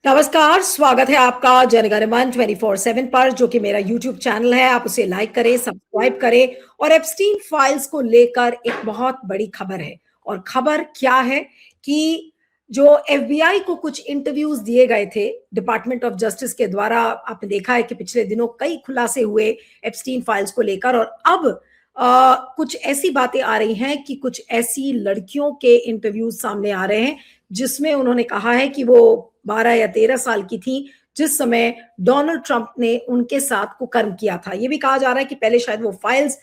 नमस्कार, स्वागत है आपका जनगणमन 24/7 पर, जो कि मेरा यूट्यूब चैनल है। आप उसे लाइक करें, सब्सक्राइब करें। और एप्स्टीन फाइल्स को लेकर एक बहुत बड़ी खबर है। और खबर क्या है कि जो एफबीआई को कुछ इंटरव्यूज दिए गए थे डिपार्टमेंट ऑफ जस्टिस के द्वारा, आपने देखा है कि पिछले दिनों कई खुलासे हुए एप्स्टीन फाइल्स को लेकर। और अब कुछ ऐसी बातें आ रही हैं कि कुछ ऐसी लड़कियों के इंटरव्यूज सामने आ रहे हैं जिसमें उन्होंने कहा है कि वो 12 या 13 साल की थी जिस समय डोनाल्ड ट्रंप ने उनके साथ कुकर्म किया था। ये भी कहा जा रहा है कि पहले शायद वो फाइल्स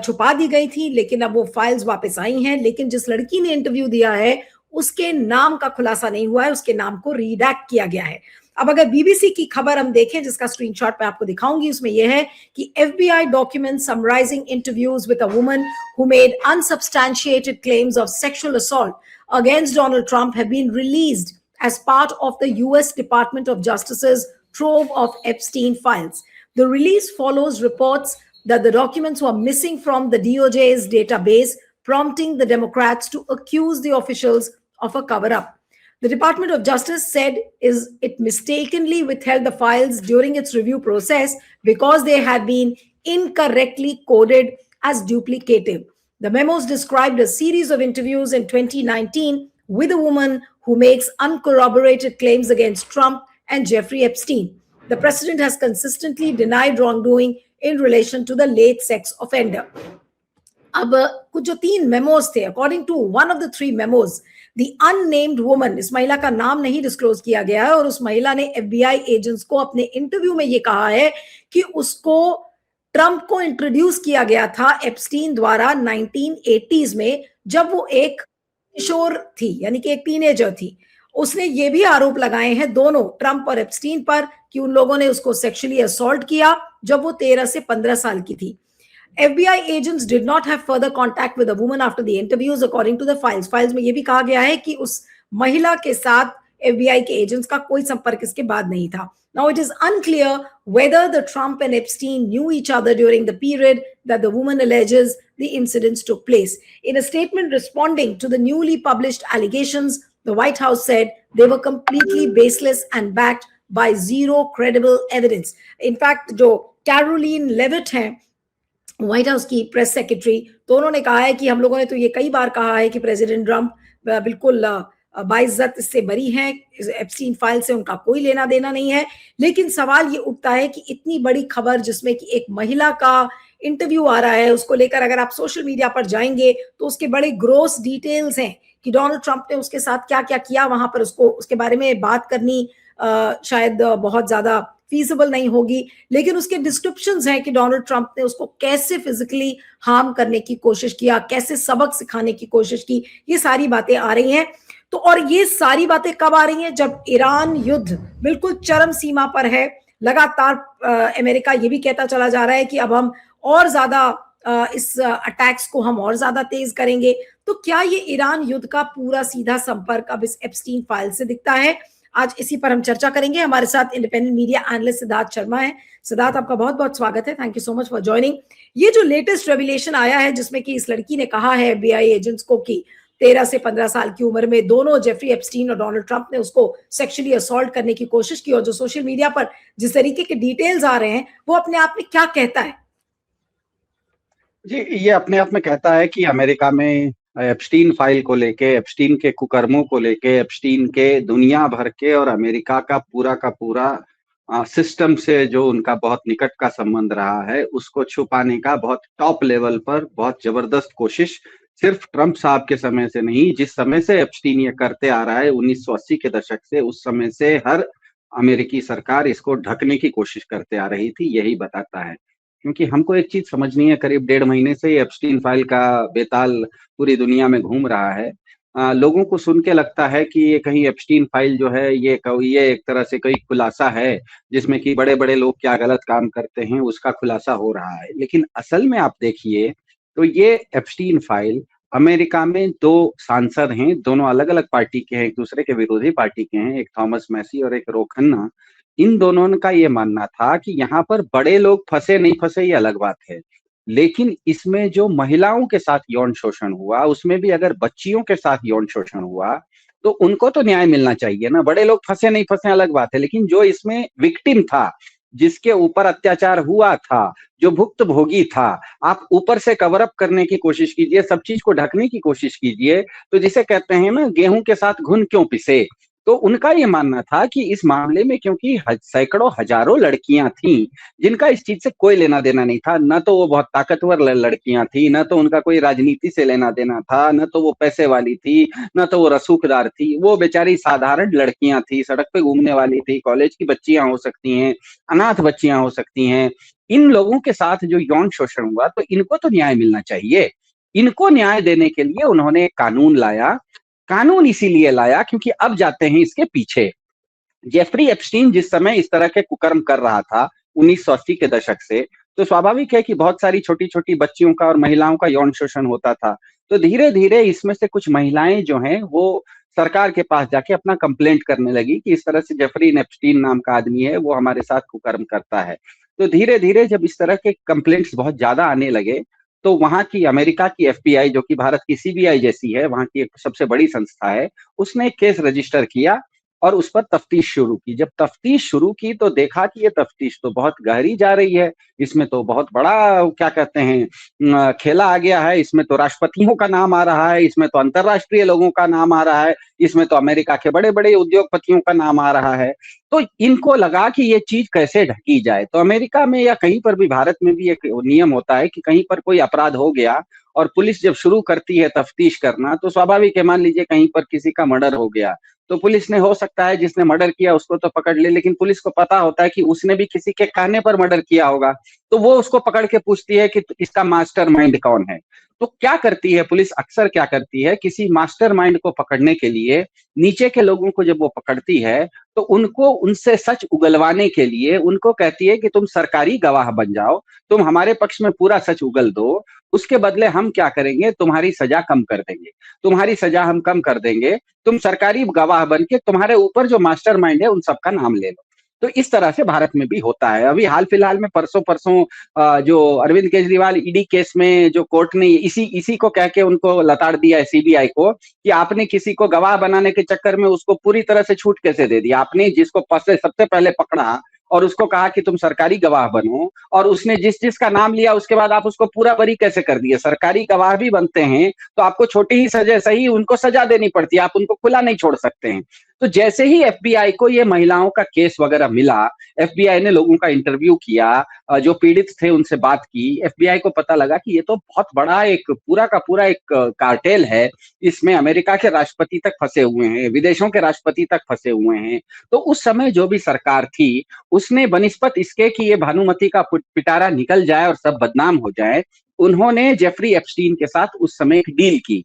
छुपा दी गई थी, लेकिन अब वो फाइल्स वापस आई हैं। लेकिन जिस लड़की ने इंटरव्यू दिया है उसके नाम का खुलासा नहीं हुआ है, उसके नाम को रीडैक्ट किया गया है। अब अगर बीबीसी की खबर हम देखें, जिसका स्क्रीनशॉट मैं आपको दिखाऊंगी, उसमें यह है कि FBI document summarising interviews with a woman who made unsubstantiated claims of sexual assault against Donald Trump have been released as part of the US Department of Justice's trove of Epstein files. The release follows reports that the documents were missing from the DOJ's database, prompting the Democrats to accuse the officials of a cover-up. The Department of Justice said it mistakenly withheld the files during its review process because they had been incorrectly coded as duplicative. The memos described a series of interviews in 2019 with a woman who makes uncorroborated claims against Trump and Jeffrey Epstein. The president has consistently denied wrongdoing in relation to the late sex offender. अब कुछ जो 3 memos थे, according to one of the 3 memos, the unnamed woman, इस महिला का नाम नहीं disclose किया गया है, और उस महिला ने एफबीआई एजेंट्स को अपने इंटरव्यू में ये कहा है कि उसको ट्रंप को इंट्रोड्यूस किया गया था एप्स्टीन द्वारा 1980s में, जब वो एक किशोर थी, यानी कि एक टीनेजर थी। उसने ये भी आरोप लगाए हैं दोनों, ट्रंप और एप्स्टीन पर, कि उन लोगों ने उसको सेक्सुअली असॉल्ट किया जब वो 13 से 15 साल की थी। FBI agents did not have further contact with the woman after the interviews, according to the files. Files में ये भी कहा गया है कि उस महिला के साथ FBI के एजेंट्स का कोई संपर्क इसके बाद नहीं था. Now it is unclear whether the Trump and Epstein knew each other during the period that the woman alleges the incidents took place. In a statement responding to the newly published allegations, the White House said they were completely baseless and backed by zero credible evidence. In fact, जो Karoline Leavitt हैं, white house की press secretary, तो उन्होंने कहा है कि हम लोगों ने तो ये कई बार कहा है कि प्रेसिडेंट ट्रंप बिल्कुल बाइज्जत इससे बरी हैं, एप्स्टीन फाइल से उनका कोई लेना देना नहीं है। लेकिन सवाल ये उठता है कि इतनी बड़ी खबर जिसमें कि एक महिला का इंटरव्यू आ रहा है, उसको लेकर अगर आप सोशल मीडिया पर जाएंगे तो उसके बड़े ग्रोस डिटेल्स हैं कि डोनाल्ड ट्रंप ने उसके साथ क्या क्या किया, वहां पर उसको उसके बारे में बात करनी शायद बहुत ज्यादा फीजिबल नहीं होगी। लेकिन उसके डिस्क्रिप्शंस हैं कि डोनाल्ड ट्रंप ने उसको कैसे फिजिकली हार्म करने की कोशिश किया, कैसे सबक सिखाने की कोशिश की, ये सारी बातें आ रही हैं। तो और ये सारी बातें कब आ रही हैं? जब ईरान युद्ध बिल्कुल चरम सीमा पर है। लगातार अमेरिका ये भी कहता चला जा रहा है कि अब हम और ज्यादा इस अटैक्स को हम और ज्यादा तेज करेंगे। तो क्या ये ईरान युद्ध का पूरा सीधा संपर्क अब इस एप्स्टीन फाइल से दिखता है? आज इसी पर हम चर्चा करेंगे। हमारे साथ independent media analyst Siddharth Sharma है। सिद्धार्थ, आपका बहुत बहुत स्वागत है। Thank you so much for joining. ये जो लेटेस्ट रेवलेशन आया है जिसमें कि इस लड़की ने कहा है एफबीआई एजेंट्स को कि 13 से 15 साल की उम्र में दोनों जेफरी एप्स्टीन और डोनाल्ड ट्रंप ने उसको सेक्सुअली असॉल्ट करने की कोशिश की, और जो सोशल मीडिया पर जिस तरीके के डिटेल्स आ रहे हैं वो अपने आप में क्या कहता है? जी, ये अपने आप में कहता है कि अमेरिका में एप्स्टीन फाइल को लेके, एप्स्टीन के कुकर्मों को लेके, एप्स्टीन के दुनिया भर के और अमेरिका का पूरा सिस्टम से जो उनका बहुत निकट का संबंध रहा है, उसको छुपाने का बहुत टॉप लेवल पर बहुत जबरदस्त कोशिश सिर्फ ट्रंप साहब के समय से नहीं, जिस समय से एप्स्टीन ये करते आ रहा है 1980 के दशक से, उस समय से हर अमेरिकी सरकार इसको ढकने की कोशिश करते आ रही थी। यही बताता है, क्योंकि हमको एक चीज समझनी है, करीब 1.5 महीने से एप्स्टीन फाइल का बेताल पूरी दुनिया में घूम रहा है। लोगों को सुन के लगता है कि ये कहीं एप्स्टीन फाइल जो है ये एक तरह से कोई खुलासा है जिसमें कि बड़े बड़े लोग क्या गलत काम करते हैं उसका खुलासा हो रहा है। लेकिन असल में आप देखिए तो ये एप्स्टीन फाइल अमेरिका में 2 सांसद हैं, दोनों अलग अलग पार्टी के हैं, एक दूसरे के विरोधी पार्टी के हैं, एक थॉमस मैसी और एक रो खन्ना। इन दोनों का ये मानना था कि यहाँ पर बड़े लोग फंसे नहीं फंसे ये अलग बात है, लेकिन इसमें जो महिलाओं के साथ यौन शोषण हुआ, उसमें भी अगर बच्चियों के साथ यौन शोषण हुआ तो उनको तो न्याय मिलना चाहिए ना। बड़े लोग फंसे नहीं फंसे अलग बात है, लेकिन जो इसमें विक्टिम था, जिसके ऊपर अत्याचार हुआ था, जो भुक्तभोगी था, आप ऊपर से कवर अप करने की कोशिश कीजिए, सब चीज को ढकने की कोशिश कीजिए। तो जिसे कहते हैं ना, गेहूं के साथ घुन क्यों पिसे। तो उनका ये मानना था कि इस मामले में क्योंकि सैकड़ों हजारों लड़कियां थीं जिनका इस चीज से कोई लेना देना नहीं था, न तो वो बहुत ताकतवर लड़कियां थी, न तो उनका कोई राजनीति से लेना देना था, न तो वो पैसे वाली थी, न तो वो रसूखदार थी, वो बेचारी साधारण लड़कियां थी, सड़क पे घूमने वाली थी, कॉलेज की बच्चियां हो सकती हैं, अनाथ बच्चियां हो सकती हैं। इन लोगों के साथ जो यौन शोषण हुआ, तो इनको तो न्याय मिलना चाहिए। इनको न्याय देने के लिए उन्होंने एक कानून लाया। कानून इसीलिए लाया क्योंकि अब जाते हैं इसके पीछे। जेफरी एप्स्टीन जिस समय इस तरह के कुकर्म कर रहा था 1980 के दशक से, तो स्वाभाविक है कि बहुत सारी छोटी छोटी बच्चियों का और महिलाओं का यौन शोषण होता था। तो धीरे धीरे इसमें से कुछ महिलाएं जो हैं वो सरकार के पास जाके अपना कंप्लेंट करने लगी कि इस तरह से जेफरी एप्स्टीन नाम का आदमी है, वो हमारे साथ कुकर्म करता है। तो धीरे धीरे जब इस तरह के कंप्लेंट्स बहुत ज्यादा आने लगे, तो वहां की अमेरिका की एफबीआई, जो कि भारत की सीबीआई जैसी है, वहां की एक सबसे बड़ी संस्था है, उसने एक केस रजिस्टर किया और उस पर तफ्तीश शुरू की। जब तफ्तीश शुरू की तो देखा कि ये तफ्तीश तो बहुत गहरी जा रही है, इसमें तो बहुत बड़ा क्या कहते हैं खेला आ गया है, इसमें तो राष्ट्रपतियों का नाम आ रहा है, इसमें तो अंतरराष्ट्रीय लोगों का नाम आ रहा है, इसमें तो अमेरिका के बड़े बड़े उद्योगपतियों का नाम आ रहा है। तो इनको लगा कि ये चीज कैसे ढकी जाए। तो अमेरिका में या कहीं पर भी, भारत में भी एक नियम होता है कि कहीं पर कोई अपराध हो गया और पुलिस जब शुरू करती है तफ्तीश करना, तो स्वाभाविक है, मान लीजिए कहीं पर किसी का मर्डर हो गया, तो पुलिस ने, हो सकता है जिसने मर्डर किया उसको तो पकड़ ले, लेकिन पुलिस को पता होता है कि उसने भी किसी के कहने पर मर्डर किया होगा, तो वो उसको पकड़ के पूछती है कि इसका मास्टरमाइंड कौन है। तो क्या करती है पुलिस, अक्सर क्या करती है, किसी मास्टरमाइंड को पकड़ने के लिए नीचे के लोगों को जब वो पकड़ती है, तो उनको उनसे सच उगलवाने के लिए उनको कहती है कि तुम सरकारी गवाह बन जाओ, तुम हमारे पक्ष में पूरा सच उगल दो, उसके बदले हम क्या करेंगे, तुम्हारी सजा कम कर देंगे, तुम्हारी सजा हम कम कर देंगे, तुम सरकारी गवाह बन के तुम्हारे ऊपर जो मास्टरमाइंड है उन सबका नाम ले लो। तो इस तरह से भारत में भी होता है। अभी हाल फिलहाल में परसों परसों जो अरविंद केजरीवाल ईडी केस में जो कोर्ट ने इसी इसी को कह के उनको लताड़ दिया है सीबीआई को, कि आपने किसी को गवाह बनाने के चक्कर में उसको पूरी तरह से छूट कैसे दे दी। आपने जिसको सबसे पहले पकड़ा और उसको कहा कि तुम सरकारी गवाह बनो, और उसने जिस जिसका नाम लिया उसके बाद आप उसको पूरा बरी कैसे कर दिए। सरकारी गवाह भी बनते हैं तो आपको छोटी ही सजा सही उनको सजा देनी पड़ती है, आप उनको खुला नहीं छोड़ सकते हैं। तो जैसे ही एफबीआई को ये महिलाओं का केस वगैरह मिला, एफबीआई ने लोगों का इंटरव्यू किया, जो पीड़ित थे उनसे बात की, एफबीआई को पता लगा कि ये तो बहुत बड़ा एक पूरा का पूरा एक कार्टेल है, इसमें अमेरिका के राष्ट्रपति तक फंसे हुए हैं, विदेशों के राष्ट्रपति तक फंसे हुए हैं। तो उस समय जो भी सरकार थी, उसने बनिस्पत इसके कि ये भानुमति का पिटारा निकल जाए और सब बदनाम हो जाए, उन्होंने जेफरी एप्स्टीन के साथ उस समय एक डील की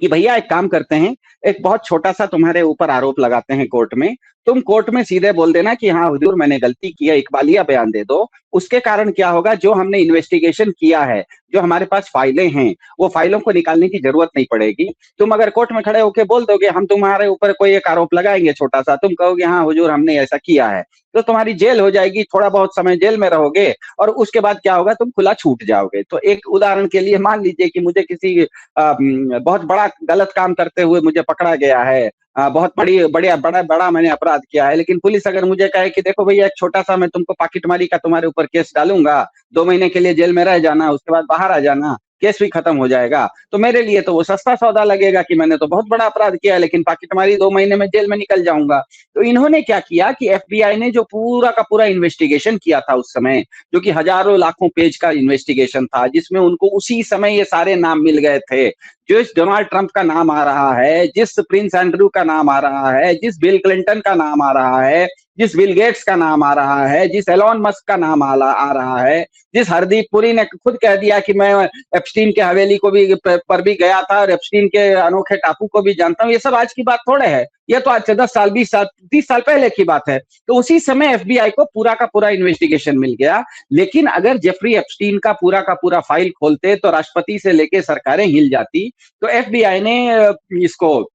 कि भैया एक काम करते हैं, एक बहुत छोटा सा तुम्हारे ऊपर आरोप लगाते हैं कोर्ट में, तुम कोर्ट में सीधे बोल देना कि हाँ हुजूर मैंने गलती की है, इकबालिया बयान दे दो। उसके कारण क्या होगा, जो हमने इन्वेस्टिगेशन किया है, जो हमारे पास फाइलें हैं, वो फाइलों को निकालने की जरूरत नहीं पड़ेगी। तुम अगर कोर्ट में खड़े होकर बोल दोगे हम तुम्हारे ऊपर कोई एक आरोप लगाएंगे छोटा सा, तुम कहोगे हाँ हुजूर हमने ऐसा किया है, तो तुम्हारी जेल हो जाएगी, थोड़ा बहुत समय जेल में रहोगे और उसके बाद क्या होगा, तुम खुला छूट जाओगे। तो एक उदाहरण के लिए मान लीजिए कि मुझे किसी बहुत बड़ा गलत काम करते हुए मुझे पकड़ा गया है, बहुत बड़ा मैंने अपराध किया है, लेकिन पुलिस अगर मुझे कहे कि देखो भैया एक छोटा सा मैं तुमको पाकिटमारी का तुम्हारे ऊपर केस डालूंगा, 2 महीने के लिए जेल में रह जाना, उसके बाद बाहर आ जाना, केस भी खत्म हो जाएगा, तो मेरे लिए तो वो सस्ता सौदा लगेगा कि मैंने तो बहुत बड़ा अपराध किया है, लेकिन पाकिटमारी 2 महीने में जेल में निकल जाऊंगा। तो इन्होंने क्या किया कि एफबीआई ने जो पूरा का पूरा इन्वेस्टिगेशन किया था उस समय, जो कि हजारों लाखों पेज का इन्वेस्टिगेशन था, जिसमें उनको उसी समय ये सारे नाम मिल गए थे, जिस डोनाल्ड ट्रंप का नाम आ रहा है, जिस प्रिंस एंड्रू का नाम आ रहा है, जिस बिल क्लिंटन का नाम आ रहा है, जिस बिल गेट्स का नाम आ रहा है, जिस एलोन मस्क का नाम आ रहा है, जिस हरदीप पुरी ने खुद कह दिया कि मैं एप्स्टीन के हवेली को भी पर भी गया था और एप्स्टीन के अनोखे टापू को भी जानता हूं, ये सब आज की बात थोड़े है, ये तो आज से 10 साल 20 साल 30 साल पहले की बात है। तो उसी समय एफबीआई को पूरा का पूरा इन्वेस्टिगेशन मिल गया। लेकिन अगर जेफरी एप्स्टीन का पूरा फाइल खोलते तो राष्ट्रपति से लेके सरकारें हिल जाती। तो एफबीआई ने इसको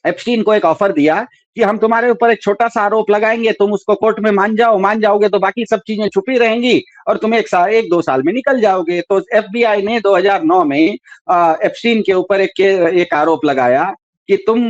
एप्स्टीन को एक ऑफर दिया कि हम तुम्हारे ऊपर एक छोटा सा आरोप लगाएंगे, तुम उसको कोर्ट में मान जाओगे तो बाकी सब चीजें छुपी रहेंगी और तुम 1-2 साल में निकल जाओगे। तो एफबीआई ने 2009 में एप्स्टीन के ऊपर एक आरोप लगाया कि तुम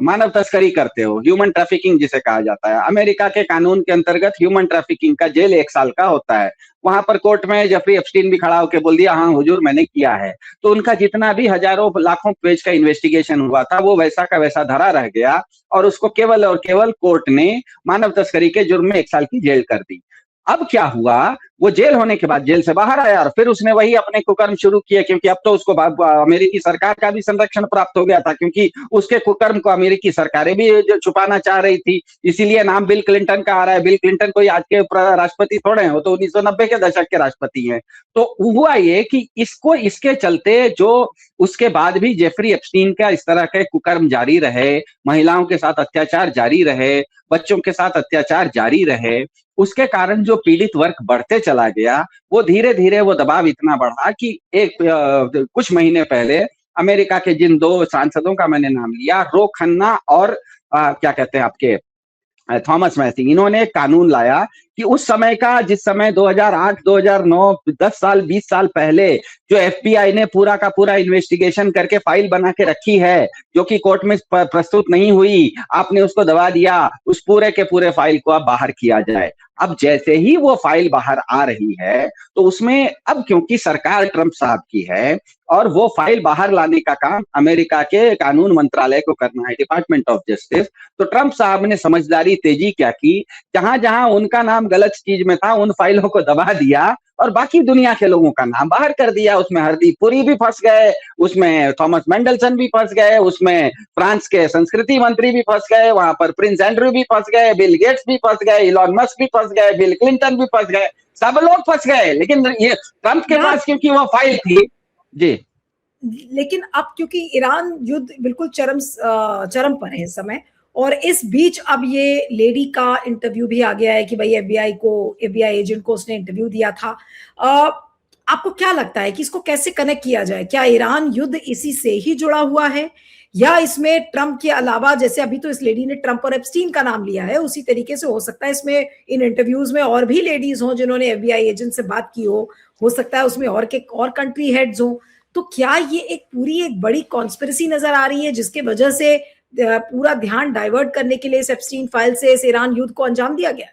मानव तस्करी करते हो, ह्यूमन ट्रैफिकिंग जिसे कहा जाता है। अमेरिका के कानून के अंतर्गत ह्यूमन ट्रैफिकिंग का जेल 1 साल का होता है। वहां पर कोर्ट में जेफरी एप्स्टीन भी खड़ा होकर बोल दिया, हाँ हुजूर मैंने किया है। तो उनका जितना भी हजारों लाखों पेज का इन्वेस्टिगेशन हुआ था वो वैसा का वैसा धरा रह गया, और उसको केवल और केवल कोर्ट ने मानव तस्करी के जुर्म में 1 साल की जेल कर दी। अब क्या हुआ, वो जेल होने के बाद जेल से बाहर आया और फिर उसने वही अपने कुकर्म शुरू किए, क्योंकि अब तो उसको अमेरिकी सरकार का भी संरक्षण प्राप्त हो गया था, क्योंकि उसके कुकर्म को अमेरिकी सरकारें भी जो छुपाना चाह रही थी। इसीलिए नाम बिल क्लिंटन का आ रहा है। बिल क्लिंटन कोई आज के राष्ट्रपति थोड़े हैं, वो तो 1990 के दशक के राष्ट्रपति हैं। तो हुआ ये कि इसको इसके चलते जो उसके बाद भी जेफरी एप्स्टीन का इस तरह के कुकर्म जारी रहे, महिलाओं के साथ अत्याचार जारी रहे, बच्चों के साथ अत्याचार जारी रहे, उसके कारण जो पीड़ित वर्ग बढ़ते चला गया, वो धीरे धीरे वो दबाव इतना बढ़ा कि कुछ महीने पहले अमेरिका के जिन 2 सांसदों का मैंने नाम लिया, रो खन्ना और क्या कहते हैं आपके थॉमस मैसी, इन्होंने एक कानून लाया कि उस समय का, जिस समय 2008, 2009, 10 साल 20 साल पहले जो एफबीआई ने पूरा का पूरा इन्वेस्टिगेशन करके फाइल बना के रखी है, जो कि कोर्ट में प्रस्तुत नहीं हुई, आपने उसको दबा दिया, उस पूरे के पूरे फाइल को अब बाहर किया जाए। अब जैसे ही वो फाइल बाहर आ रही है तो उसमें अब क्योंकि सरकार ट्रंप साहब की है और वो फाइल बाहर लाने का काम अमेरिका के कानून मंत्रालय को करना है, डिपार्टमेंट ऑफ जस्टिस, तो ट्रंप साहब ने समझदारी तेजी क्या की, जहां जहां उनका नाम गलत चीज में था उन फाइलों को दबा दिया और बाकी दुनिया के लोगों का नाम बाहर कर दिया। उसमें हरदीप पुरी भी फंस गए, उसमें थॉमस मेंडलसन भी फंस गए, उसमें फ्रांस के संस्कृति मंत्री भी फंस गए, वहां पर प्रिंस एंड्रू भी फंस गए, बिल गेट्स भी फंस गए, इलॉन मस्क भी फंस गए, बिल क्लिंटन भी फंस गए, सब लोग फंस गए। लेकिन ये ट्रंप के पास क्योंकि वो फाइल थी जी। लेकिन अब क्योंकि ईरान युद्ध बिल्कुल चरम पर है इस समय, और इस बीच अब ये लेडी का इंटरव्यू भी आ गया है कि भाई एफबीआई एजेंट को उसने इंटरव्यू दिया था। आपको क्या लगता है कि इसको कैसे कनेक्ट किया जाए? क्या ईरान युद्ध इसी से ही जुड़ा हुआ है, या इसमें ट्रंप के अलावा, जैसे अभी तो इस लेडी ने ट्रंप और एप्स्टीन का नाम लिया है, उसी तरीके से हो सकता है इसमें इन इंटरव्यूज में और भी लेडीज हों जिन्होंने एफबीआई एजेंट से बात की हो सकता है उसमें और कंट्री हेड्स हों। तो क्या ये एक बड़ी कॉन्स्पिरेसी नजर आ रही है जिसके वजह से पूरा ध्यान डाइवर्ट करने के लिए इस एप्स्टीन फाइल से इस ईरान युद्ध को अंजाम दिया गया?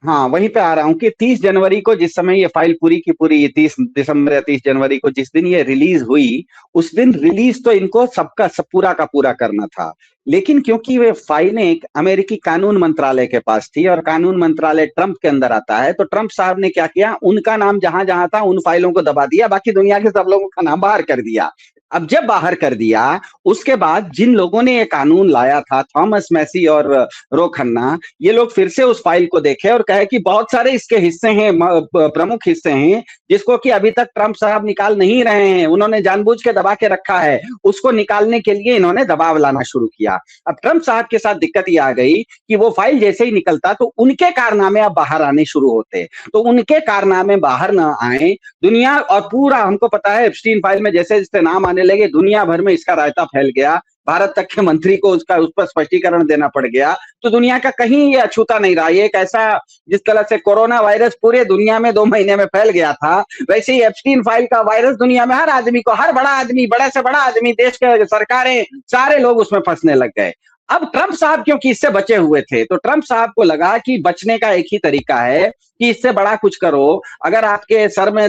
हाँ, वहीं पे आ रहा हूँ कि 30 जनवरी को जिस समय ये फाइल पूरी की पूरी 30 दिसंबर या 30 जनवरी को जिस दिन ये रिलीज हुई, उस दिन रिलीज तो इनको सब पूरा का पूरा करना था। लेकिन क्योंकि वे फाइलें अमेरिकी कानून मंत्रालय के पास थी और कानून मंत्रालय ट्रंप के अंदर आता है, तो ट्रंप साहब ने क्या किया, उनका नाम जहां जहां था उन फाइलों को दबा दिया, बाकी दुनिया के सब लोगों का नाम बाहर कर दिया। अब जब बाहर कर दिया, उसके बाद जिन लोगों ने ये कानून लाया था, थॉमस मैसी और रो खन्ना, ये लोग फिर से उस फाइल को देखे और कहे कि बहुत सारे इसके हिस्से हैं, प्रमुख हिस्से हैं, जिसको कि अभी तक ट्रंप साहब निकाल नहीं रहे हैं, उन्होंने जानबूझ के दबा के रखा है। उसको निकालने के लिए इन्होंने दबाव लाना शुरू किया। अब ट्रंप साहब के साथ दिक्कत ये आ गई कि वो फाइल जैसे ही निकलता तो उनके कारनामे अब बाहर आने शुरू होते, तो उनके कारनामे बाहर ना आए, दुनिया और पूरा, हमको पता है एप्स्टीन फाइल में जैसे जैसे नाम आने लगे दुनिया भर में इसका रायता फैल गया, भारत तक के मंत्री को उस पर स्पष्टीकरण देना पड़ गया, तो दुनिया का कहीं ये अछूता नहीं रहा। ये एक ऐसा, जिस तरह से कोरोना वायरस पूरे दुनिया में 2 महीने में फैल गया था, वैसे ही एप्स्टीन फाइल का वायरस दुनिया में हर आदमी को, हर बड़ा आदमी, बड़े से बड़ा आदमी, देश के सरकारें, सारे लोग उसमें फंसने लग गए। अब ट्रंप साहब क्योंकि इससे बचे हुए थे, तो ट्रंप साहब को लगा कि बचने का एक ही तरीका है कि इससे बड़ा कुछ करो। अगर आपके सर में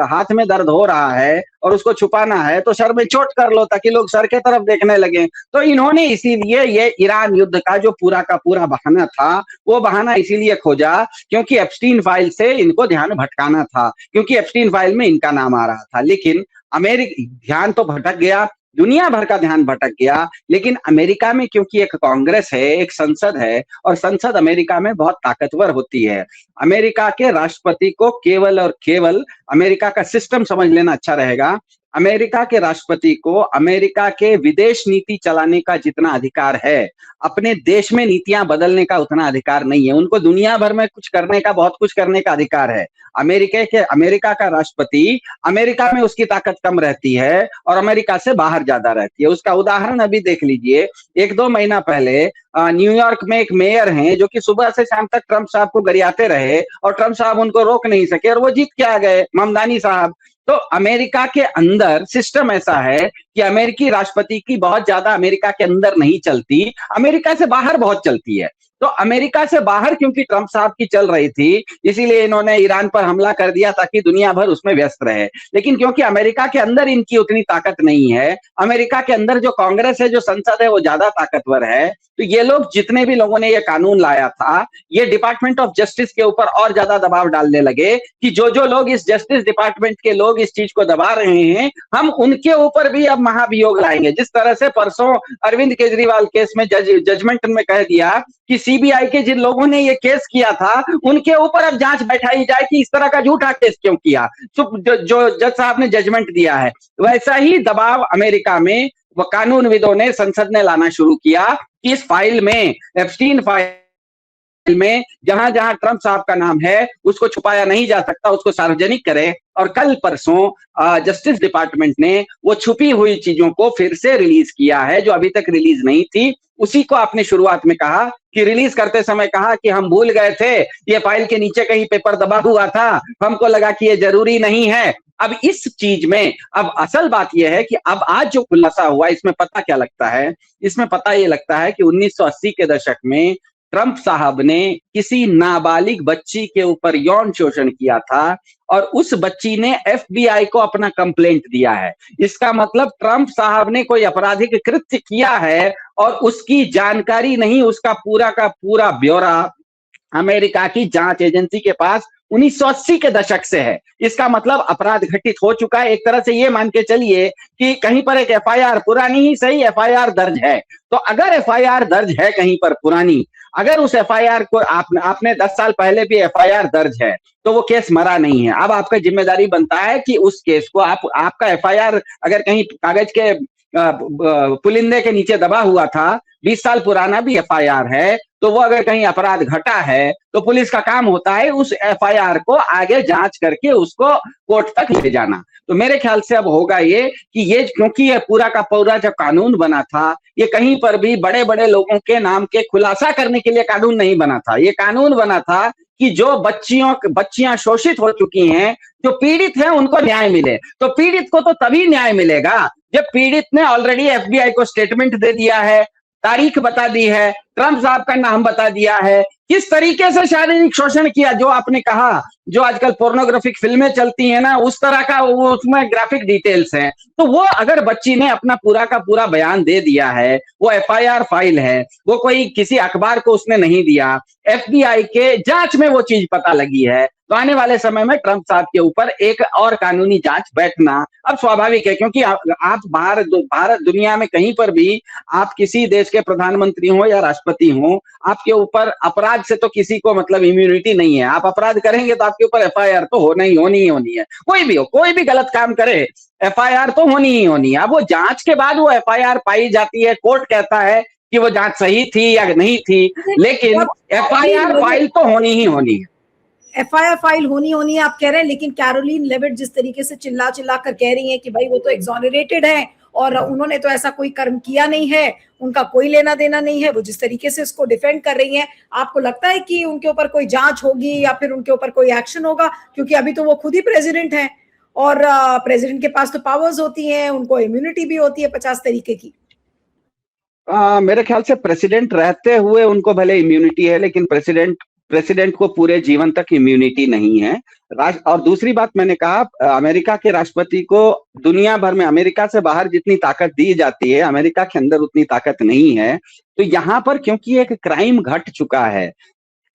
हाथ में दर्द हो रहा है और उसको छुपाना है तो सर में चोट कर लो ताकि लोग सर के तरफ देखने लगे। तो इन्होंने इसीलिए ये ईरान युद्ध का जो पूरा का पूरा बहाना था, वो बहाना इसीलिए खोजा क्योंकि एप्स्टीन फाइल से इनको ध्यान भटकाना था, क्योंकि एप्स्टीन फाइल में इनका नाम आ रहा था। लेकिन अमेरिका ध्यान तो भटक गया, दुनिया भर का ध्यान भटक गया, लेकिन अमेरिका में क्योंकि एक कांग्रेस है, एक संसद है, और संसद अमेरिका में बहुत ताकतवर होती है। अमेरिका के राष्ट्रपति को केवल और केवल, अमेरिका का सिस्टम समझ लेना अच्छा रहेगा, अमेरिका के राष्ट्रपति को अमेरिका के विदेश नीति चलाने का जितना अधिकार है, अपने देश में नीतियां बदलने का उतना अधिकार नहीं है। उनको दुनिया भर में कुछ करने का, बहुत कुछ करने का अधिकार है। अमेरिका का राष्ट्रपति, अमेरिका में उसकी ताकत कम रहती है और अमेरिका से बाहर ज्यादा रहती है। उसका उदाहरण अभी देख लीजिए, 1-2 महीना पहले न्यूयॉर्क में एक मेयर हैं जो कि सुबह से शाम तक ट्रंप साहब को गरियाते रहे और ट्रंप साहब उनको रोक नहीं सके और वो जीत के आ गए, ममदानी साहब। तो अमेरिका के अंदर सिस्टम ऐसा है कि अमेरिकी राष्ट्रपति की बहुत ज्यादा अमेरिका के अंदर नहीं चलती, अमेरिका से बाहर बहुत चलती है। तो अमेरिका से बाहर क्योंकि ट्रंप साहब की चल रही थी, इसीलिए इन्होंने ईरान पर हमला कर दिया ताकि दुनिया भर उसमें व्यस्त रहे। लेकिन क्योंकि अमेरिका के अंदर इनकी उतनी ताकत नहीं है, अमेरिका के अंदर जो कांग्रेस है, जो संसद है, वो ज्यादा ताकतवर है, तो ये लोग, जितने भी लोगों ने ये कानून लाया था, ये डिपार्टमेंट ऑफ जस्टिस के ऊपर और ज्यादा दबाव डालने लगे कि जो जो लोग इस जस्टिस डिपार्टमेंट के लोग इस चीज को दबा रहे हैं, हम उनके ऊपर भी अब महाभियोग लाएंगे। जिस तरह से परसों अरविंद केजरीवाल केस में जजमेंट में कह दिया कि सीबीआई के जिन लोगों ने ये केस किया था, उनके ऊपर अब जांच बैठाई जाए कि इस तरह का झूठा केस क्यों किया। तो जो जज साहब ने जजमेंट दिया है, वैसा ही दबाव अमेरिका में वो कानूनविदों ने, संसद ने लाना शुरू किया कि इस फाइल में, एप्स्टीन फाइल में, जहां जहां ट्रंप साहब का नाम है, उसको छुपाया नहीं जा सकता, उसको सार्वजनिक करे। और कल परसों जस्टिस डिपार्टमेंट ने वो छुपी हुई चीजों को फिर से रिलीज किया है, जो अभी तक रिलीज नहीं थी। उसी को आपने शुरुआत में कहा कि रिलीज करते समय कहा कि हम भूल गए थे, ये फाइल के नीचे कहीं पेपर दबा हुआ था, हमको लगा कि ये जरूरी नहीं है। अब इस चीज में अब असल बात यह है कि अब आज जो खुलासा हुआ, इसमें पता क्या लगता है? इसमें पता ये लगता है कि 1980 के दशक में ट्रंप साहब ने किसी नाबालिग बच्ची के ऊपर यौन शोषण किया था और उस बच्ची ने एफबीआई को अपना कंप्लेंट दिया है। इसका मतलब ट्रंप साहब ने कोई आपराधिक कृत्य किया है और उसकी जानकारी नहीं, उसका पूरा का पूरा ब्यौरा अमेरिका की जांच एजेंसी के पास 1980 के दशक से है। इसका मतलब अपराध घटित हो चुका है। एक तरह से ये मान के चलिए कि कहीं पर एक एफआईआर, पुरानी ही सही, एफआईआर दर्ज है। तो अगर एफआईआर दर्ज है कहीं पर पुरानी, अगर उस एफआईआर को आपने 10 साल पहले भी एफआईआर दर्ज है, तो वो केस मरा नहीं है। अब आपका जिम्मेदारी बनता है कि उस केस को आपका एफआईआर अगर कहीं कागज के पुलिंदे के नीचे दबा हुआ था, 20 साल पुराना भी एफआईआर है, तो वो अगर कहीं अपराध घटा है, तो पुलिस का काम होता है उस एफआईआर को आगे जांच करके उसको कोर्ट तक ले जाना। तो मेरे ख्याल से अब होगा ये कि ये, क्योंकि ये पूरा का पूरा जो कानून बना था, ये कहीं पर भी बड़े बड़े लोगों के नाम के खुलासा करने के लिए कानून नहीं बना था। ये कानून बना था कि जो बच्चियां शोषित हो चुकी हैं, जो पीड़ित हैं, उनको न्याय मिले। तो पीड़ित को तो तभी न्याय मिलेगा जब पीड़ित ने ऑलरेडी एफबीआई को स्टेटमेंट दे दिया है, तारीख बता दी है, ट्रंप साहब का नाम बता दिया है, किस तरीके से शारीरिक शोषण किया, जो आपने कहा, जो आजकल पोर्नोग्राफिक फिल्में चलती हैं ना, उस तरह का वो उसमें ग्राफिक डिटेल्स हैं। तो वो अगर बच्ची ने अपना पूरा का पूरा बयान दे दिया है, वो एफआईआर फाइल है, वो कोई किसी अखबार को उसने नहीं दिया, एफबीआई के जांच में वो चीज पता लगी है, तो आने वाले समय में ट्रंप साहब के ऊपर एक और कानूनी जांच बैठना अब स्वाभाविक है। क्योंकि आप भारत दुनिया में कहीं पर भी आप किसी देश के प्रधानमंत्री हो या राष्ट्रपति हो, आपके ऊपर अपराध से तो किसी को मतलब इम्यूनिटी नहीं है। आप अपराध करेंगे तो आपके ऊपर एफआईआर तो होनी है। कोई भी हो, कोई भी गलत काम करे, एफआईआर तो होनी ही होनी है। अब वो जांच के बाद वो एफआईआर पाई जाती है, कोर्ट कहता है कि वो जांच सही थी या नहीं थी, लेकिन एफआईआर फाइल तो होनी ही होनी है। एफआईआर फाइल होनी है आप कह रहे हैं, लेकिन कैरोलिन लेविट जिस तरीके से चिल्ला कर कह रही हैं कि भाई वो तो एक्सोनरेटेड है और उन्होंने तो ऐसा कोई कर्म किया नहीं है, उनका कोई लेना देना नहीं है, वो जिस तरीके से इसको डिफेंड कर रही हैं, आपको लगता है कि उनके ऊपर कोई जांच होगी या फिर उनके ऊपर कोई एक्शन होगा? क्योंकि अभी तो वो खुद ही प्रेसिडेंट हैं और प्रेसिडेंट के पास तो पावर्स होती हैं, उनको इम्यूनिटी भी होती है 50 तरीके की। मेरे ख्याल से प्रेसिडेंट रहते हुए उनको भले इम्यूनिटी है, लेकिन प्रेसिडेंट को पूरे जीवन तक इम्यूनिटी नहीं है। और दूसरी बात मैंने कहा, अमेरिका के राष्ट्रपति को दुनिया भर में अमेरिका से बाहर जितनी ताकत दी जाती है, अमेरिका के अंदर उतनी ताकत नहीं है। तो यहाँ पर क्योंकि एक क्राइम घट चुका है,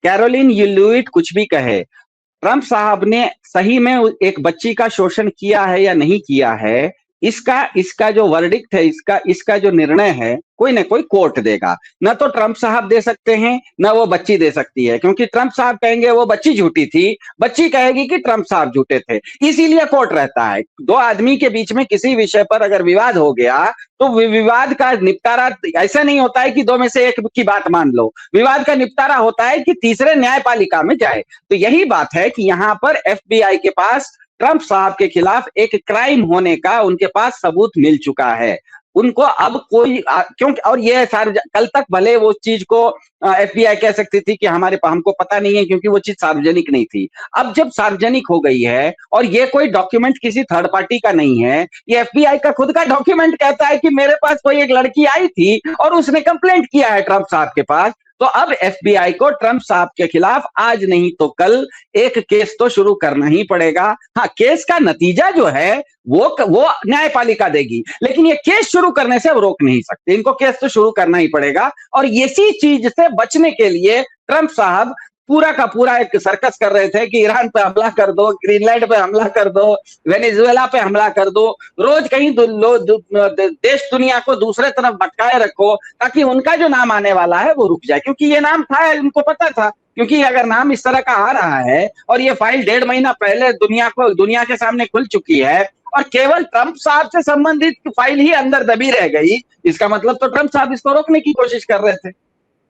कैरोलिन ल्यूइट कुछ भी कहे, ट्रंप साहब ने सही में एक बच्ची का शोषण किया है या नहीं किया है, इसका जो वर्डिक्ट है, इसका जो निर्णय है, कोई ना कोई कोर्ट देगा। न तो ट्रंप साहब दे सकते हैं, न वो बच्ची दे सकती है, क्योंकि ट्रंप साहब कहेंगे वो बच्ची झूठी थी, बच्ची कहेगी कि ट्रंप साहब झूठे थे। इसीलिए कोर्ट रहता है। दो आदमी के बीच में किसी विषय पर अगर विवाद हो गया, तो विवाद का निपटारा ऐसा नहीं होता है कि दो में से एक की बात मान लो। विवाद का निपटारा होता है कि तीसरे न्यायपालिका में जाए। तो यही बात है कि यहाँ पर एफबीआई के पास ट्रंप साहब के खिलाफ एक क्राइम होने का उनके पास सबूत मिल चुका है। उनको अब कोई क्योंकि और ये कल तक भले वो चीज को FBI कह सकती थी कि हमको पता नहीं है क्योंकि वो चीज सार्वजनिक नहीं थी। अब जब सार्वजनिक हो गई है और ये कोई डॉक्यूमेंट किसी थर्ड पार्टी का नहीं है, ये FBI का खुद का डॉक्यूमेंट कहता है कि मेरे पास कोई एक लड़की आई थी और उसने कंप्लेंट किया है ट्रंप साहब के पास, तो अब FBI को ट्रंप साहब के खिलाफ आज नहीं तो कल एक केस तो शुरू करना ही पड़ेगा। हाँ, केस का नतीजा जो है वो न्यायपालिका देगी, लेकिन ये केस शुरू करने से अब रोक नहीं सकते, इनको केस तो शुरू करना ही पड़ेगा। और इसी चीज से बचने के लिए ट्रंप साहब पूरा का पूरा एक सर्कस कर रहे थे कि ईरान पे हमला कर दो, ग्रीनलैंड पे हमला कर दो, वेनेजुएला पे हमला कर दो, रोज कहीं देश दुनिया को दूसरे तरफ भटकाए रखो ताकि उनका जो नाम आने वाला है वो रुक जाए, क्योंकि ये नाम था, उनको पता था, क्योंकि अगर नाम इस तरह का आ रहा है और ये फाइल 1.5 महीना पहले दुनिया के सामने खुल चुकी है और केवल ट्रंप साहब से संबंधित फाइल ही अंदर दबी रह गई, इसका मतलब तो ट्रंप साहब इसको रोकने की कोशिश कर रहे थे।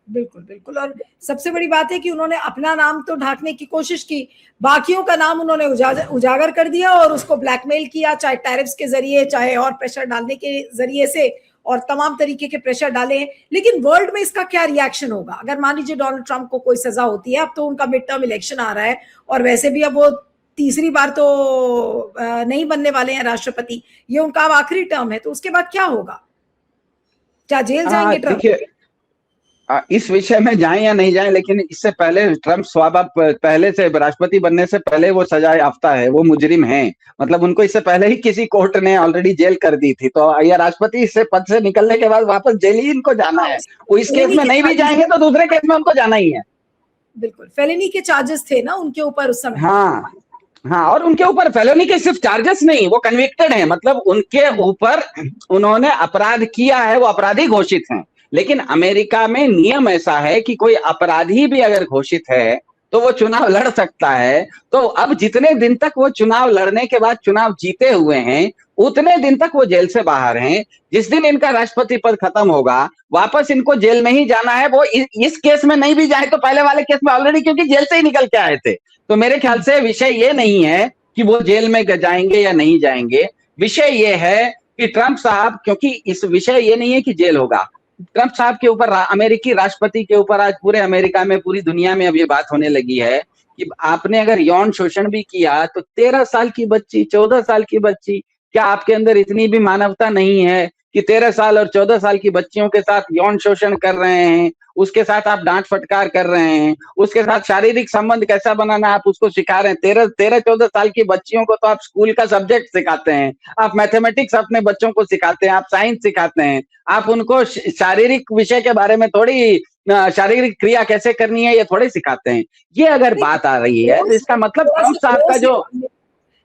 बिल्कुल बिल्कुल। और सबसे बड़ी बात है कि उन्होंने अपना नाम तो ढांकने की कोशिश की, बाकियों का नाम उन्होंने उजागर कर दिया और उसको ब्लैकमेल किया, चाहे टैरिफ्स के जरिए, चाहे और प्रेशर डालने के जरिए से, और तमाम तरीके के प्रेशर डाले हैं। लेकिन वर्ल्ड में इसका क्या रिएक्शन होगा अगर मान लीजिए डोनाल्ड ट्रंप को कोई सजा होती है? अब तो उनका मिड टर्म इलेक्शन आ रहा है और वैसे भी अब वो तीसरी बार तो नहीं बनने वाले हैं राष्ट्रपति, ये उनका अब आखिरी टर्म है, तो उसके बाद क्या होगा? क्या जेल जाएंगे ट्रंप? इस विषय में जाएं या नहीं जाएं, लेकिन इससे पहले ट्रंप पहले से राष्ट्रपति बनने से पहले वो सजा याफ्ता है, वो मुजरिम हैं, मतलब उनको इससे पहले ही किसी कोर्ट ने ऑलरेडी जेल कर दी थी, तो ये राष्ट्रपति इससे पद से निकलने के बाद वापस जेल ही इनको जाना है। वो इस केस में नहीं भी जाएंगे तो दूसरे केस में उनको जाना ही है। बिल्कुल, फेलिनी के चार्जेस थे ना उनके ऊपर उस समय। हाँ, और उनके ऊपर फेलिनी के सिर्फ चार्जेस नहीं, वो कन्विक्टेड है, मतलब उनके ऊपर उन्होंने अपराध किया है, वो अपराधी घोषित हैं। लेकिन अमेरिका में नियम ऐसा है कि कोई अपराधी भी अगर घोषित है तो वो चुनाव लड़ सकता है। तो अब जितने दिन तक वो चुनाव लड़ने के बाद चुनाव जीते हुए हैं, उतने दिन तक वो जेल से बाहर हैं। जिस दिन इनका राष्ट्रपति पद खत्म होगा, वापस इनको जेल में ही जाना है। वो इस केस में नहीं भी जाए तो पहले वाले केस में ऑलरेडी, क्योंकि जेल से ही निकल के आए थे, तो मेरे ख्याल से विषय ये नहीं है कि वो जेल में जाएंगे या नहीं जाएंगे। विषय ये है कि ट्रंप साहब, क्योंकि इस विषय ये नहीं है कि जेल होगा, ट्रंप साहब के ऊपर, अमेरिकी राष्ट्रपति के ऊपर आज पूरे अमेरिका में, पूरी दुनिया में अब ये बात होने लगी है कि आपने अगर यौन शोषण भी किया तो 13 साल की बच्ची, 14 साल की बच्ची, क्या आपके अंदर इतनी भी मानवता नहीं है कि 13 साल और 14 साल की बच्चियों के साथ यौन शोषण कर रहे हैं, उसके साथ आप डांट फटकार कर रहे हैं, उसके साथ शारीरिक संबंध कैसा बनाना आप उसको सिखा रहे हैं। 13-14 साल की बच्चियों को तो आप स्कूल का सब्जेक्ट सिखाते हैं, आप मैथमेटिक्स अपने बच्चों को सिखाते हैं, आप साइंस सिखाते हैं, आप उनको शारीरिक विषय के बारे में थोड़ी, शारीरिक क्रिया कैसे करनी है ये थोड़े सिखाते हैं। ये अगर बात आ रही है तो इसका मतलब ट्रंप साहब का जो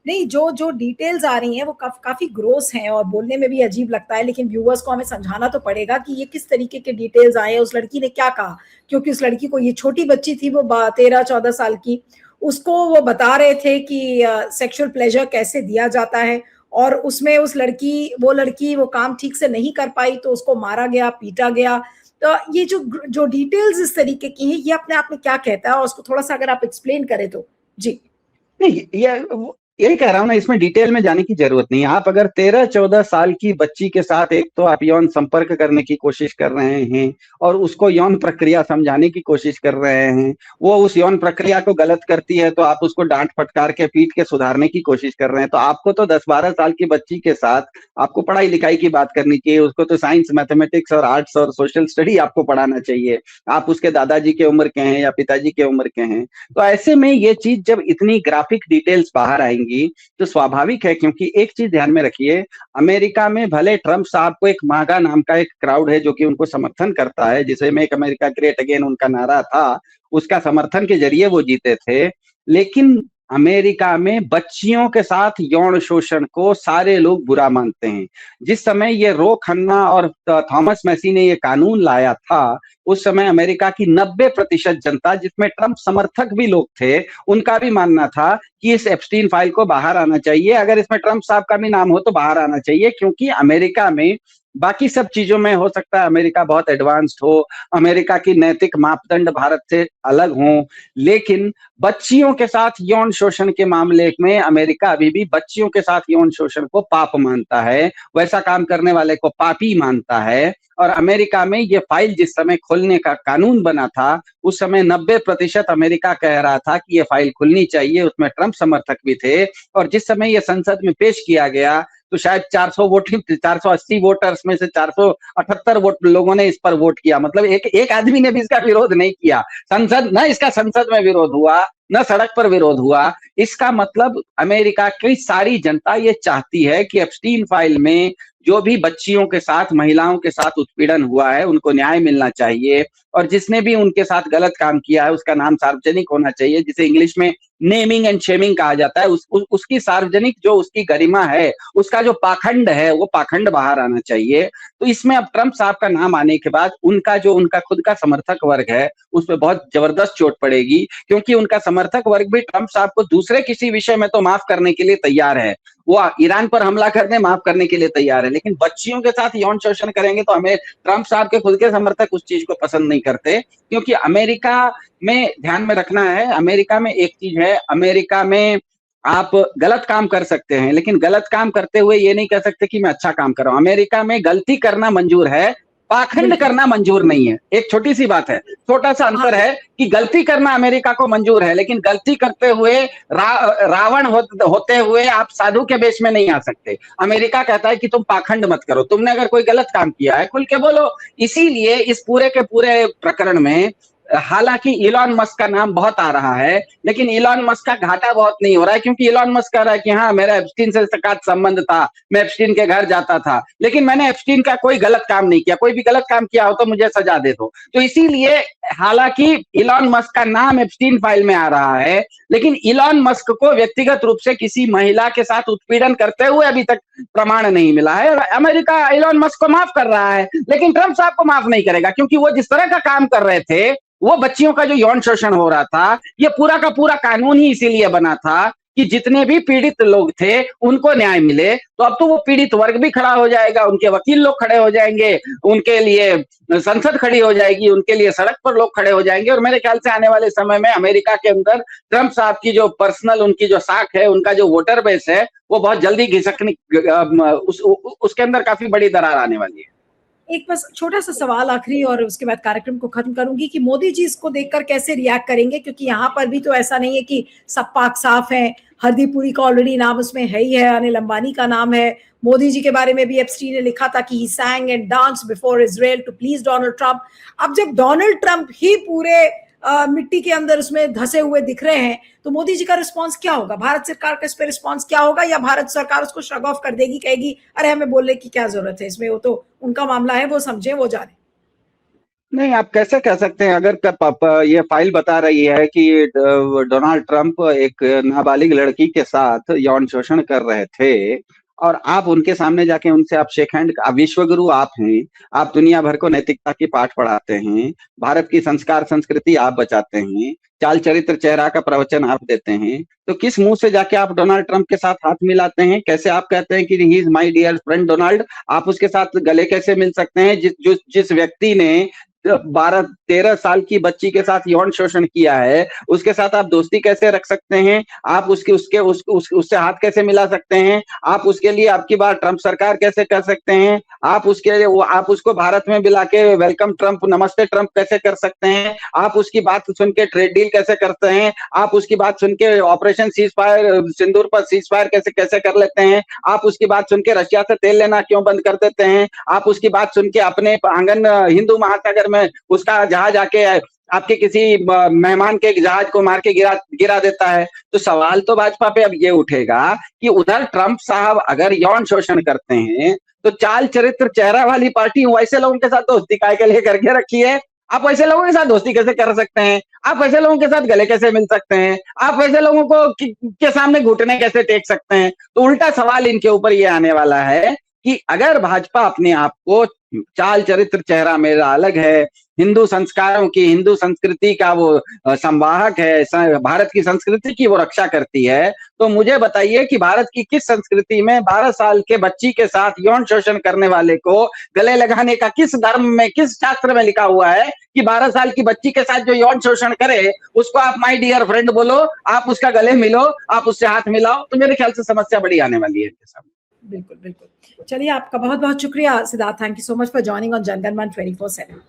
नहीं, जो डिटेल्स आ रही हैं वो काफी ग्रोस हैं और बोलने में भी अजीब लगता है, लेकिन व्यूअर्स को हमें समझाना तो पड़ेगा कि ये किस तरीके के डिटेल्स आए हैं, उस लड़की ने क्या कहा, क्योंकि उस लड़की को, ये छोटी बच्ची थी, वो 13-14 साल की, उसको वो बता रहे थे कि सेक्सुअल प्लेजर कैसे दिया जाता है, और उसमें वो लड़की वो काम ठीक से नहीं कर पाई तो उसको मारा गया, पीटा गया। तो ये जो डिटेल्स इस तरीके की हैं, ये अपने आप में क्या कहता है, और उसको थोड़ा सा अगर आप एक्सप्लेन करें तो। जी नहीं, यही कह रहा हूं ना, इसमें डिटेल में जाने की जरूरत नहीं है। आप अगर 13-14 साल की बच्ची के साथ एक तो आप यौन संपर्क करने की कोशिश कर रहे हैं और उसको यौन प्रक्रिया समझाने की कोशिश कर रहे हैं, वो उस यौन प्रक्रिया को गलत करती है तो आप उसको डांट फटकार के पीट के सुधारने की कोशिश कर रहे हैं, तो आपको तो 10-12 साल की बच्ची के साथ आपको पढ़ाई लिखाई की बात करनी चाहिए, उसको तो साइंस, मैथमेटिक्स और आर्ट्स और सोशल स्टडी आपको पढ़ाना चाहिए। आप उसके दादाजी के उम्र के हैं या पिताजी के उम्र के हैं, तो ऐसे में ये चीज जब इतनी ग्राफिक डिटेल्स बाहर आएंगी तो स्वाभाविक है, क्योंकि एक चीज ध्यान में रखिए, अमेरिका में भले ट्रंप साहब को एक मागा नाम का एक क्राउड है जो कि उनको समर्थन करता है, जिसे मेक अमेरिका ग्रेट अगेन उनका नारा था, उसका समर्थन के जरिए वो जीते थे, लेकिन अमेरिका में बच्चियों के साथ यौन शोषण को सारे लोग बुरा मानते हैं। जिस समय ये रो खन्ना और थॉमस मैसी ने ये कानून लाया था, उस समय अमेरिका की 90% जनता, जिसमें ट्रंप समर्थक भी लोग थे, उनका भी मानना था कि इस एप्स्टीन फाइल को बाहर आना चाहिए। अगर इसमें ट्रंप साहब का भी नाम हो तो बाहर आना चाहिए, क्योंकि अमेरिका में बाकी सब चीजों में हो सकता है अमेरिका बहुत एडवांस्ड हो, अमेरिका की नैतिक मापदंड भारत से अलग हों, लेकिन बच्चियों के साथ यौन शोषण के मामले में अमेरिका अभी भी बच्चियों के साथ यौन शोषण को पाप मानता है, वैसा काम करने वाले को पापी मानता है। और अमेरिका में ये फाइल जिस समय खोलने का कानून बना था, उस समय 90% अमेरिका कह रहा था कि ये फाइल खुलनी चाहिए, उसमें ट्रंप समर्थक भी थे। और जिस समय ये संसद में पेश किया गया तो शायद 480 वोटर्स में से 478 वोट लोगों ने इस पर वोट किया। मतलब एक आदमी ने भी इसका विरोध नहीं किया। संसद न इसका संसद में विरोध हुआ, न सड़क पर विरोध हुआ। इसका मतलब अमेरिका की सारी जनता ये चाहती है कि एप्स्टीन फाइल में जो भी बच्चियों के साथ, महिलाओं के साथ उत्पीड़न हुआ है, उनको न्याय मिलना चाहिए। और जिसने भी उनके साथ गलत काम किया है उसका नाम सार्वजनिक होना चाहिए, जिसे इंग्लिश में नेमिंग एंड शेमिंग कहा जाता है। उसकी सार्वजनिक जो उसकी गरिमा है, उसका जो पाखंड है, वो पाखंड बाहर आना चाहिए। तो इसमें अब ट्रंप साहब का नाम आने के बाद उनका खुद का समर्थक वर्ग है, उस पर बहुत जबरदस्त चोट पड़ेगी, क्योंकि उनका समर्थक वर्ग भी ट्रंप साहब को दूसरे किसी विषय में तो माफ करने के लिए तैयार है, वो ईरान पर हमला करने माफ करने के लिए तैयार है, लेकिन बच्चियों के साथ यौन शोषण करेंगे तो हमें ट्रंप साहब के खुद के समर्थक उस चीज को पसंद नहीं करते। क्योंकि अमेरिका में ध्यान में रखना है, अमेरिका में एक चीज है, अमेरिका में आप गलत काम कर सकते हैं, लेकिन गलत काम करते हुए ये नहीं कह सकते कि मैं अच्छा काम कर रहा हूं। अमेरिका में गलती करना मंजूर है, पाखंड करना मंजूर नहीं है। एक छोटी सी बात है, छोटा सा अंतर है कि गलती करना अमेरिका को मंजूर है, लेकिन गलती करते हुए रावण होते हुए आप साधु के वेश में नहीं आ सकते। अमेरिका कहता है कि तुम पाखंड मत करो, तुमने अगर कोई गलत काम किया है खुल के बोलो। इसीलिए इस पूरे के पूरे प्रकरण में हालांकि इलॉन मस्क का नाम बहुत आ रहा है, लेकिन इलॉन मस्क का घाटा बहुत नहीं हो रहा है, क्योंकि इलॉन मस्क कह रहा है कि हाँ, मेरा एप्स्टीन से सकात संबंध था, मैं एप्स्टीन के घर जाता था, लेकिन मैंने एप्स्टीन का कोई गलत काम नहीं किया। कोई भी गलत काम किया हो तो मुझे सजा दे दो। तो इसीलिए हालांकि इलॉन मस्क का नाम एप्स्टीन फाइल में आ रहा है, लेकिन इलॉन मस्क को व्यक्तिगत रूप से किसी महिला के साथ उत्पीड़न करते हुए अभी तक प्रमाण नहीं मिला है। अमेरिका इलॉन मस्क को माफ कर रहा है, लेकिन ट्रंप साहब को माफ नहीं करेगा, क्योंकि वो जिस तरह का काम कर रहे थे, वो बच्चियों का जो यौन शोषण हो रहा था, ये पूरा का पूरा कानून ही इसीलिए बना था कि जितने भी पीड़ित लोग थे उनको न्याय मिले। तो अब तो वो पीड़ित वर्ग भी खड़ा हो जाएगा, उनके वकील लोग खड़े हो जाएंगे, उनके लिए संसद खड़ी हो जाएगी, उनके लिए सड़क पर लोग खड़े हो जाएंगे। और मेरे ख्याल से आने वाले समय में अमेरिका के अंदर ट्रंप साहब की जो पर्सनल उनकी जो साख है, उनका जो वोटर बेस है, वो बहुत जल्दी घिसकने उसके अंदर काफी बड़ी दरार आने वाली है। एक बस छोटा सा सवाल आखिरी, और उसके बाद कार्यक्रम को खत्म करूंगी, कि मोदी जी इसको देखकर कैसे रिएक्ट करेंगे, क्योंकि यहाँ पर भी तो ऐसा नहीं है कि सब पाक साफ है। हरदीप पुरी का ऑलरेडी नाम उसमें है ही है, अनिल अंबानी का नाम है। मोदी जी के बारे में भी एप्स्टीन ने लिखा था कि ही sang and danced before Israel to please Donald Trump। अब जब डोनाल्ड ट्रंप ही पूरे मिट्टी के अंदर उसमें धसे हुए दिख रहे हैं, तो मोदी जी का रिस्पांस क्या होगा? भारत सरकार का इस पे रिस्पांस क्या होगा? या भारत सरकार उसको श्रग ऑफ कर देगी, कहेगी अरे हमें बोलने की क्या जरूरत है इसमें, वो तो उनका मामला है, वो समझे, वो जाने। नहीं, आप कैसे कह सकते हैं? अगर ये फाइल बता रही है कि डोनाल्ड ट्रंप एक नाबालिग लड़की के साथ यौन शोषण कर रहे थे, और आप उनके सामने जाके उनसे आप शेक हैंड, विश्वगुरु आप हैं, आप दुनिया भर को नैतिकता की पाठ पढ़ाते हैं, भारत की संस्कार संस्कृति आप बचाते हैं, चाल चरित्र चेहरा का प्रवचन आप देते हैं, तो किस मुंह से जाके आप डोनाल्ड ट्रंप के साथ हाथ मिलाते हैं? कैसे आप कहते हैं कि he is my dear friend Donald? आप उसके साथ गले कैसे मिल सकते हैं जिस व्यक्ति ने 12-13 साल की बच्ची के साथ यौन शोषण किया है, उसके साथ आप दोस्ती कैसे रख सकते हैं? आप उससे हाथ कैसे मिला सकते हैं? आप उसके लिए आपकी बात ट्रंप सरकार कैसे कर सकते हैं? आप उसको भारत में बुला के वेलकम ट्रंप, नमस्ते ट्रंप कैसे कर सकते हैं? आप उसकी बात सुन के ट्रेड डील कैसे करते हैं? आप उसकी बात सुन के ऑपरेशन सीज फायर, सिंदूर पर सीज फायर कैसे कर लेते हैं? आप उसकी बात सुन के रशिया से तेल लेना क्यों बंद कर देते हैं? आप उसकी बात सुन के अपने आंगन हिंदू महासागर में उसका जहाज आके आपके किसी मेहमान के जहाज को मार के गिरा देता है। तो सवाल तो भाजपा पे अब ये उठेगा कि उधर ट्रंप साहब अगर यौन शोषण करते हैं, तो चाल चरित्र चेहरा वाली पार्टी वैसे लोगों के साथ दोस्ती काय के लिए करके रखी है? आप वैसे लोगों के साथ दोस्ती कैसे कर सकते हैं? आप वैसे लोगों के साथ गले कैसे मिल सकते हैं? आप वैसे लोगों को के सामने घुटने कैसे टेक सकते हैं? तो उल्टा सवाल इनके ऊपर ये आने वाला है कि अगर भाजपा अपने आप को चाल चरित्र चेहरा मेरा अलग है, हिंदू संस्कारों की, हिंदू संस्कृति का वो संवाहक है, भारत की संस्कृति की वो रक्षा करती है, तो मुझे बताइए कि भारत की किस संस्कृति में 12 साल के बच्ची के साथ यौन शोषण करने वाले को गले लगाने का किस धर्म में, किस शास्त्र में लिखा हुआ है कि 12 साल की बच्ची के साथ जो यौन शोषण करे उसको आप माय डियर फ्रेंड बोलो, आप उसका गले मिलो, आप उससे हाथ मिलाओ, तो मेरे ख्याल से समस्या बड़ी आने वाली है इनके सामने। बिल्कुल बिल्कुल। चलिए, आपका बहुत बहुत शुक्रिया Siddharth. Thank you so much for joining on Jangan Man 24/7।